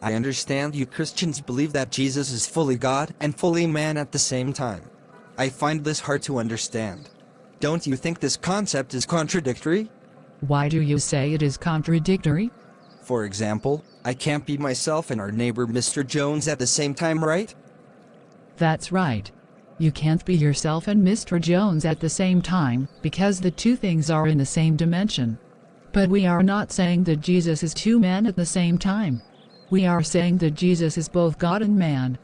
I understand you Christians believe that Jesus is fully God and fully man at the same time. I find this hard to understand. Don't you think this concept is contradictory? Why do you say it is contradictory? For example, I can't be myself and our neighbor Mr. Jones at the same time, right? That's right. You can't be yourself and Mr. Jones at the same time, because the two things are in the same dimension. But we are not saying that Jesus is two men at the same time. We are saying that Jesus is both God and man.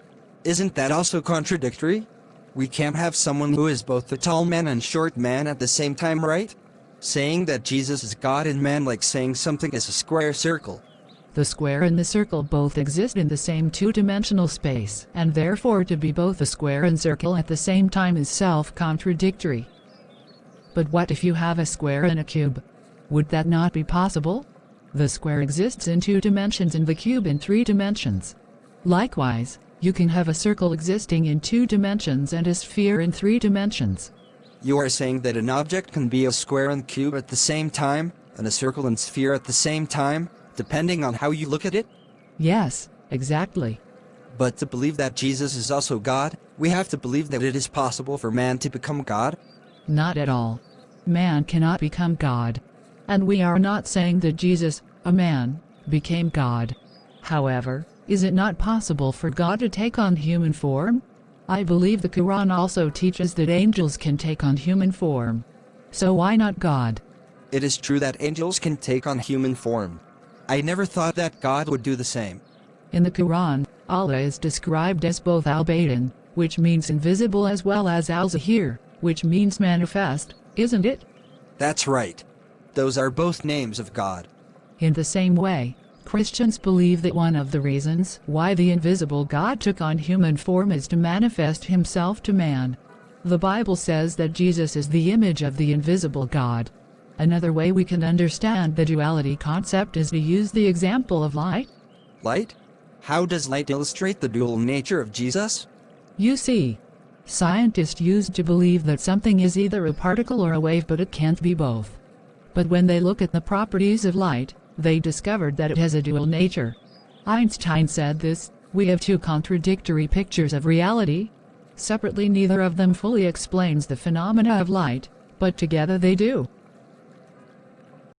Isn't that also contradictory? We can't have someone who is both the tall man and short man at the same time, right? Saying that Jesus is God and man like saying something is a square circle. The square and the circle both exist in the same two-dimensional space, and therefore to be both a square and circle at the same time is self-contradictory. But what if you have a square and a cube? Would that not be possible? The square exists in 2 dimensions and the cube in 3 dimensions. Likewise, you can have a circle existing in 2 dimensions and a sphere in 3 dimensions. You are saying that an object can be a square and cube at the same time, and a circle and sphere at the same time, depending on how you look at it? Yes, exactly. But to believe that Jesus is also God, we have to believe that it is possible for man to become God? Not at all. Man cannot become God. And we are not saying that Jesus, a man, became God. However, is it not possible for God to take on human form? I believe the Quran also teaches that angels can take on human form. So why not God? It is true that angels can take on human form. I never thought that God would do the same. In the Quran, Allah is described as both Al-Batin, which means invisible, as well as Al-Zahir, which means manifest, isn't it? That's right. Those are both names of God. In the same way, Christians believe that one of the reasons why the invisible God took on human form is to manifest himself to man. The Bible says that Jesus is the image of the invisible God. Another way we can understand the duality concept is to use the example of light. Light? How does light illustrate the dual nature of Jesus? You see, scientists used to believe that something is either a particle or a wave, but it can't be both. But when they look at the properties of light, they discovered that it has a dual nature. Einstein said this: we have 2 contradictory pictures of reality. Separately, neither of them fully explains the phenomena of light, but together they do.